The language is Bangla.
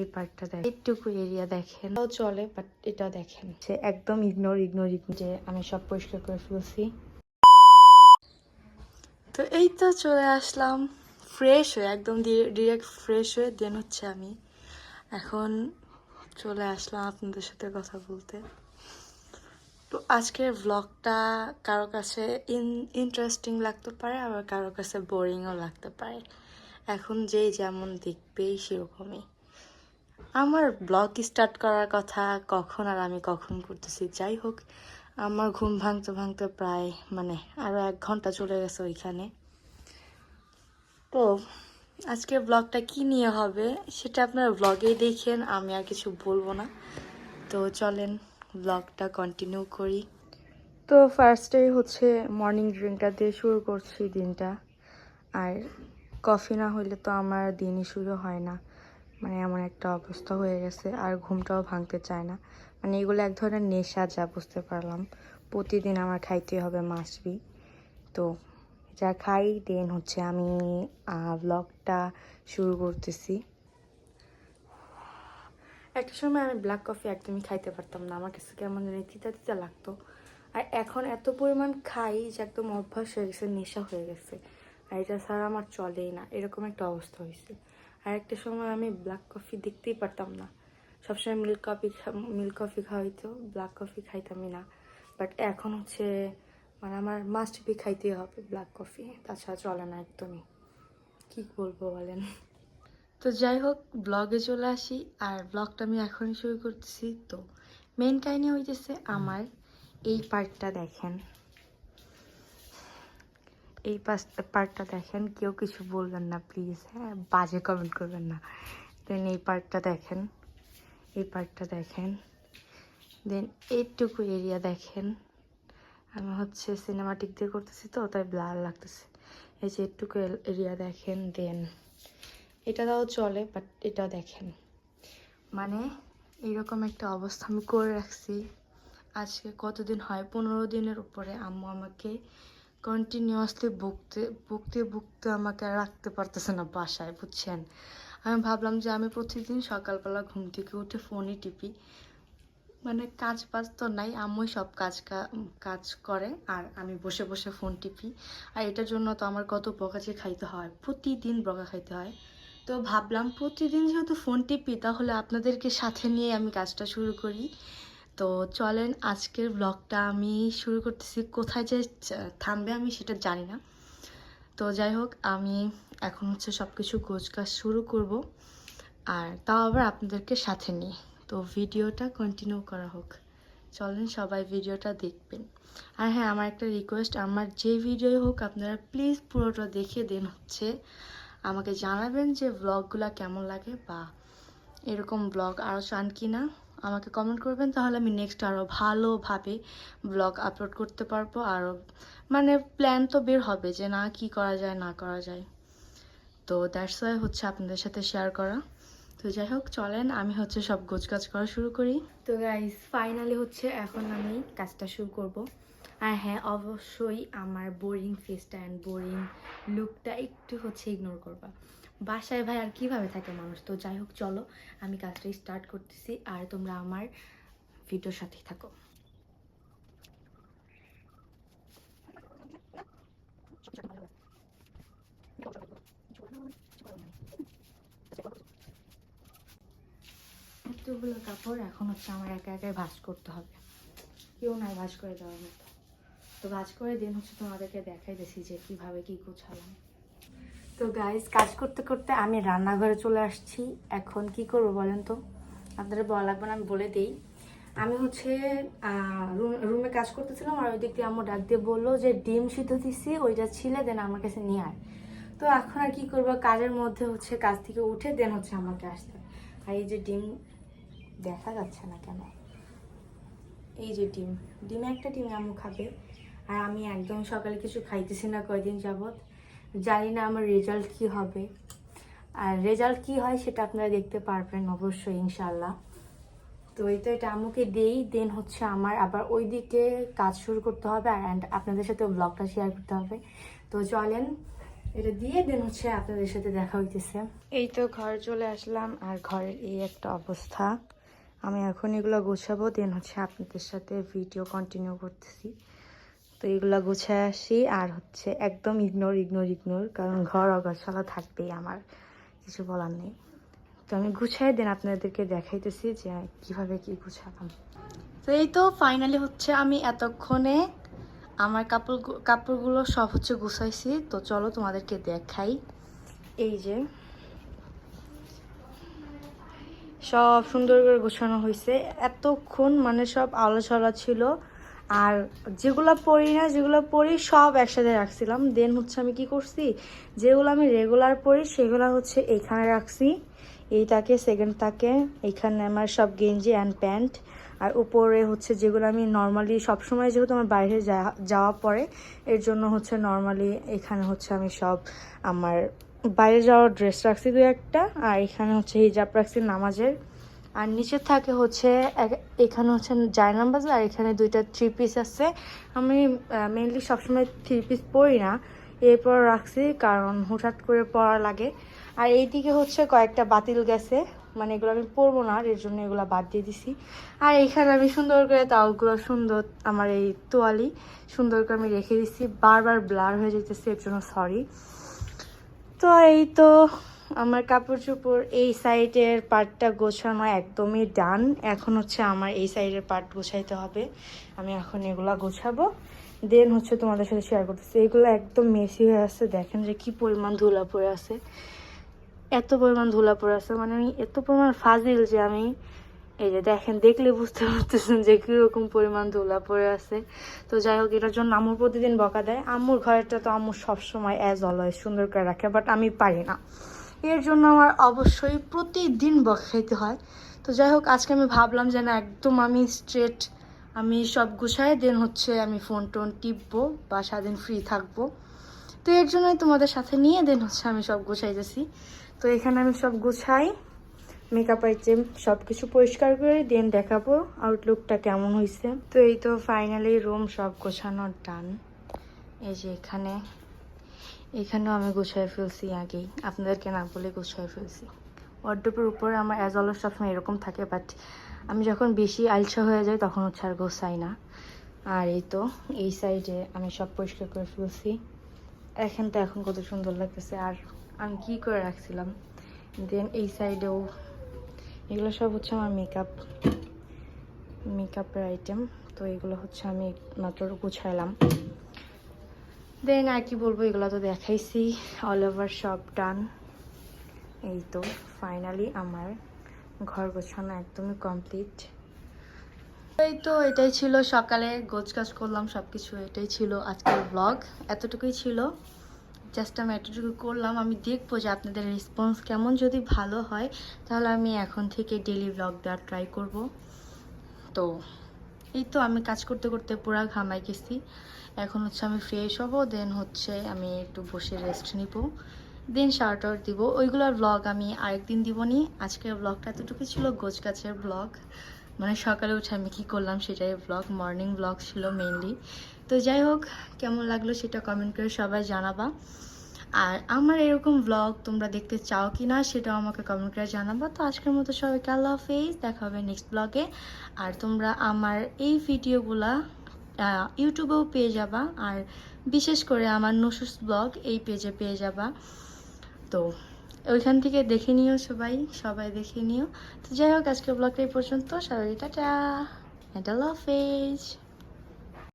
এই পার্টটা দেখেন, এইটুকু এরিয়া দেখেন, তাও চলে, বাট এটা দেখেন সে একদম ইগনোর যে আমি সব পরিষ্কার করে ফেলছি। তো এই তো চলে আসলাম ফ্রেশ হয়ে, একদম ডিরেক্ট ফ্রেশ হয়ে। দেন হচ্ছে আমি এখন চলে আসলাম আপনাদের সাথে কথা বলতে। তো আজকের ব্লগটা কারো কাছে ইন্টারেস্টিং লাগতে পারে, আবার কারো কাছে বোরিংও লাগতে পারে। এখন যেই যেমন দেখবেই সেরকমই। আমার ব্লগ স্টার্ট করার কথা কখন আর আমি কখন করতেছি, যাই হোক আমার ঘুম ভাঙতে ভাঙতে প্রায় আরও 1 ঘন্টা চলে গেছে ওইখানে। তো আজকের ব্লগটা কি নিয়ে হবে সেটা আপনারা ব্লগেই দেখেন, আমি আর কিছু বলবো না। তো চলেন ব্লগটা কন্টিনিউ করি। তো ফার্স্টেই হচ্ছে মর্নিং ড্রিঙ্কটা দিয়ে শুরু করছি দিনটা। আর কফি না হইলে তো আমার দিনই শুরু হয় না, এমন একটা অবস্থা হয়ে গেছে। আর ঘুমটাও ভাঙতে চায় না, এগুলো এক ধরনের নেশা, যা বুঝতে পারলাম। প্রতিদিন আমার খাইতে হবে মাসবি। তো যা খাই দেন হচ্ছে আমি ব্লগটা শুরু করতেছি। একটা সময় আমি ব্ল্যাক কফি একদমই খাইতে পারতাম না, আমার কাছে কেমন জানি তিতা তিতা লাগতো। আর এখন এত পরিমাণ খাই যে একদম অভ্যাস হয়ে গেছে, নেশা হয়ে গেছে। আর এটা ছাড়া আমার চলেই না, এরকম একটা অবস্থা হয়েছে। আর একটা সময় আমি ব্ল্যাক কফি দেখতেই পারতাম না, সবসময় মিল্ক কফি খাওয়াইতো, ব্ল্যাক কফি খাইতামই না। বাট এখন হচ্ছে আমার মাস্ট বি খাইতেই হবে ব্ল্যাক কফি, তাছাড়া চলে না একদমই। কি বলবো বলেন। তো যাই হোক ব্লগে চলে আসি, আর ব্লগটা আমি এখনই শুরু করতেছি। তো মেন কাহিনী হইতেছে আমার এই পার্টটা দেখেন, এই পার্টটা দেখেন, কেউ কিছু বলবেন না প্লিজ, হ্যাঁ, বাজে কমেন্ট করবেন না। দেন এই পার্টটা দেখেন, এই পার্টটা দেখেন, দেন এইটুকু এরিয়া দেখেন। আমি হচ্ছে সিনেমাটিক দিয়ে করতেছি তো তাই ব্লার লাগতেছে। এই যে এইটুকু এরিয়া দেখেন, দেন এটা দাও চলে, বাট এটা দেখেন। এইরকম একটা অবস্থা আমি করে রাখছি। আজকে কতদিন হয়, 15 দিনের উপরে। আম্মু আমাকে কন্টিনিউয়াসলি বকতে আমাকে আর রাখতে পারতেছে না বাসায়, বুঝছেন। আমি ভাবলাম যে আমি প্রতিদিন সকালবেলা ঘুম থেকে উঠে ফোনই টিপি, কাজ বাজ তো নাই, আম্মুই সব কাজ করে আর আমি বসে বসে ফোন টিপি। আর এটার জন্য তো আমার কত বকা খাইতে হয়, প্রতিদিন বকা খাইতে হয়। তো ভাবলাম প্রতিদিন যেহেতু ফোন টিপি, তাহলে আপনাদেরকে সাথে নিয়ে আমি কাজটা শুরু করি। তো চলেন আজকের ব্লগটা আমি শুরু করতেছি। কোথায় যে থামবে আমি সেটা জানি না। তো যাই হোক আমি এখন হচ্ছে সব কিছু গোছগাছ শুরু করব, আর তাও আবার আপনাদেরকে সাথে নিয়ে। তো ভিডিওটা কন্টিনিউ করা হোক, চলেন সবাই ভিডিওটা দেখবেন। আর হ্যাঁ, আমার একটা রিকোয়েস্ট, আমার যে ভিডিও হোক আপনারা প্লিজ পুরোটা দেখে দেন হচ্ছে আমাকে জানাবেন যে ব্লগগুলো কেমন লাগে, বা এরকম ব্লগ আরও চান কি না আমাকে কমেন্ট করবেন। তাহলে আমি নেক্সট আরও ভালোভাবে ব্লগ আপলোড করতে পারবো। আরও প্ল্যান তো বের হবে যে না কি করা যায় না করা যায়। তো দ্যাটস ওয়াই হচ্ছে আপনাদের সাথে শেয়ার করা। তো যাই হোক চলেন আমি হচ্ছে সব গোছগাছ করা শুরু করি। তো গাইস ফাইনালি হচ্ছে এখন আমি কাজটা শুরু করব। আর হ্যাঁ, অবশ্যই আমার বোরিং ফেসটা অ্যান্ড বোরিং লুকটা একটু হচ্ছে ইগনোর করবা। বাসায় ভাই আর কিভাবে থাকে মানুষ। তো যাই হোক চলো আমি কাজটা স্টার্ট করতেছি, আর তোমরা আমার ভিডিওর সাথেই থাকো। এতগুলো কাপড় এখন হচ্ছে আমার একা একাই ভাঁজ করতে হবে, কেউ নাই ভাঁজ করে দেওয়ার মতো। তো ভাঁজ করে দিন হচ্ছে তোমাদেরকে দেখাই দিয়েছি যে কীভাবে কী গোছালাম। তো গাইজ কাজ করতে করতে আমি রান্নাঘরে চলে আসছি। এখন কি করব বলেন তো, আপনাদের বলা লাগবে না, আমি বলে দিই। আমি হচ্ছে রুমে কাজ করতেছিলাম, আর ওই দিক দিয়ে আম্মু ডাক দিয়ে বললো যে ডিম সিদ্ধ দিচ্ছি, ওইটা ছিলে দেন আমার কাছে নিয়ে আয়। তো এখন আর কি করবো, কাজের মধ্যে হচ্ছে কাজ থেকে উঠে দেন হচ্ছে আমাকে আসতে। আর এই যে ডিম, দেখা যাচ্ছে না কেন, এই যে ডিমে একটা ডিম আম্মু খাবে। আর আমি একদম সকালে কিছু খাইতেছি না কয়দিন যাবত, জানি না আমার রেজাল্ট কি হবে। আর রেজাল্ট কি হয় সেটা আপনারা দেখতে পারবেন অবশ্যই ইনশাল্লাহ। তো এই তো এটা আম্মুকে দেই, দেন হচ্ছে আমার আবার ওই দিকে কাজ শুরু করতে হবে, অ্যান্ড আপনাদের সাথে ব্লগটা শেয়ার করতে হবে। তো চলেন এটা দিয়ে দেন হচ্ছে আপনাদের সাথে দেখা হইতেছে। এই তো ঘর চলে আসলাম, আর ঘরের এই একটা অবস্থা। আমি এখন এগুলো গোছাবো, দেন হচ্ছে আপনাদের সাথে ভিডিও কন্টিনিউ করতেছি। তো এগুলো গুছায় আসি, আর হচ্ছে একদম ইগনোর ইগনোর ইগনোর, কারণ ঘর অগোছালো থাকবেই, আমার কিছু বলার নেই। তো আমি গুছাই দেন আপনাদেরকে দেখাইতেছি যে কিভাবে কি গুছালাম। তো এই তো ফাইনালি হচ্ছে আমি এতক্ষণে আমার কাপড়গুলো সব হচ্ছে গুছাইছি। তো চলো তোমাদেরকে দেখাই। এই যে সব সুন্দর করে গোছানো হয়েছে। এতক্ষণ মানে সব আলোচনা ছিল, আর যেগুলো পরি না, যেগুলো পরি সব একসাথে রাখছিলাম। দেন হচ্ছে আমি কি করছি, যেগুলো আমি রেগুলার পরি সেগুলো হচ্ছে এইখানে রাখছি, এই তাকে সেকেন্ড তাকে। এইখানে আমার সব গেঞ্জি অ্যান্ড প্যান্ট। আর উপরে হচ্ছে যেগুলো আমি নর্মালি সবসময়, যেহেতু আমার বাইরে যাওয়া পড়ে, এর জন্য হচ্ছে নর্মালি এখানে হচ্ছে আমি সব আমার বাইরে যাওয়ার ড্রেস রাখছি দু একটা। আর এখানে হচ্ছে হিজাব রাখছি নামাজের। আর নিচে থাকে হচ্ছে এখানে হচ্ছে জায়নামাজ, আর এখানে দুইটা থ্রি পিস আছে। আমি মেনলি সবসময় থ্রি পিস পরি না, এরপর রাখছি কারণ হুটহাট করে পরা লাগে। আর এইদিকে হচ্ছে কয়েকটা বাতিল গেছে, মানে এগুলো আমি পরবো না, এর জন্য এগুলো বাদ দিয়ে দিছি। আর এখানে আমি সুন্দর করে তাওগুলো সুন্দর, আমার এই তোয়ালি সুন্দর করে আমি রেখে দিচ্ছি। বারবার ব্লার হয়ে যেতেছে, এর জন্য সরি। তো এই তো আমার কাপড় চোপড় এই সাইডের পার্টটা গোছানো একদমই ডান। এখন হচ্ছে আমার এই সাইডের পার্ট গোছাইতে হবে। আমি এখন এগুলা গোছাবো, দেন হচ্ছে তোমাদের সাথে শেয়ার করতেছি। এগুলো একদম মেসি হয়ে আছে, দেখেন যে কি পরিমাণ ধুলা পড়ে আছে, এত পরিমাণ ধুলা পড়ে আছে। মানে আমি এত পরিমাণ ফাজিল যে আমি, এই যে দেখেন, দেখলে বুঝতে পারতেছেন যে কীরকম পরিমাণ ধুলা পড়ে আছে। তো যাই হোক, এটার জন্য আম্মুর প্রতিদিন বকা দেয়। আম্মুর ঘরেরটা তো আম্মুর সবসময় অ্যাজ অলওয়েজ সুন্দর করে রাখে, বাট আমি পারি না, এর জন্য আমার অবশ্যই প্রতিদিন বকা খাইতে হয়। তো যাই হোক, আজকে আমি ভাবলাম যে না, একদম আমি স্ট্রেট আমি সব গুছাই, দেন হচ্ছে আমি ফোন টোন টিপবো বা সারাদিন ফ্রি থাকবো। তো এর জন্যই তোমাদের সাথে নিয়ে দেন হচ্ছে আমি সব গুছাইতেছি। তো এখানে আমি সব গুছাই, মেকআপ আইটেম সব কিছু পরিষ্কার করে দেন দেখাবো আউটলুকটা কেমন হয়েছে। তো এই তো ফাইনালি রুম সব গোছানোর ডান। এই যে এখানেও আমি গুছাই ফেলছি, আগেই আপনাদেরকে না বলে গুছাই ফেলছি। ওয়ার্ডরোবের উপরে আমার অ্যাজ অলওয়েজ সবসময় এরকম থাকে, বাট আমি যখন বেশি আলসা হয়ে যাই তখন হচ্ছে আর গোছাই না। আর এই তো এই সাইডে আমি সব পরিষ্কার করে ফেলছি। এখানটা এখন কত সুন্দর লাগতেছে। আর আমি কি করে রাখছিলাম, দেন এই সাইডেও এগুলো সব হচ্ছে আমার মেকআপের আইটেম। তো এগুলো হচ্ছে আমি মাত্র গুছাইলাম। দেন আর কি বলবো, এগুলো তো দেখাইছি, অল ওভার সব ডান। এই তো ফাইনালি আমার ঘর গোছানো একদমই কমপ্লিট। এই তো এটাই ছিল সকালে গোছগাছ করলাম সব কিছু, এটাই ছিল আজকের ব্লগ। এতটুকুই ছিল, জাস্ট আমি এতটুকু করলাম। আমি দেখবো যে আপনাদের রেসপন্স কেমন, যদি ভালো হয় তাহলে আমি এখন থেকে ডেইলি ব্লগ দেওয়ার ট্রাই করব। তো এই তো আমি কাজ করতে করতে পুরা ঘামাই গেছি। এখন হচ্ছে আমি ফ্রেশ হব, দেন হচ্ছে আমি একটু বসে রেস্ট নিব, দেন শাওয়ার টাওয়ার দিব। ওইগুলোর ব্লগ আমি আরেকদিন দিব নি। আজকের ব্লগটা এতটুকু ছিল, গোছগাছের ব্লগ, মানে সকালে উঠে আমি কী করলাম সেটাই ব্লগ, মর্নিং ব্লগ ছিল মেইনলি। তো যাই হোক, কেমন লাগলো সেটা কমেন্ট করে সবাই জানাবা। আর আমার এরকম ব্লগ তোমরা দেখতে চাও কি না সেটাও আমাকে কমেন্ট করে জানাবা। তো আজকের মতো সবাইকে আল্লাহ হাফেজ, দেখা হবে নেক্সট ব্লগে। আর তোমরা আমার এই ভিডিওগুলা ইউটিউবেও পেয়ে যাবা, আর বিশেষ করে আমার নুসুস ব্লগ এই পেজে পেয়ে যাবা। তো ওইখান থেকে দেখে নিও, সবাই দেখে নিও। তো যাই হোক, আজকের ব্লগটা এই পর্যন্ত। সবাই টাটা, আল্লাহ হাফেজ।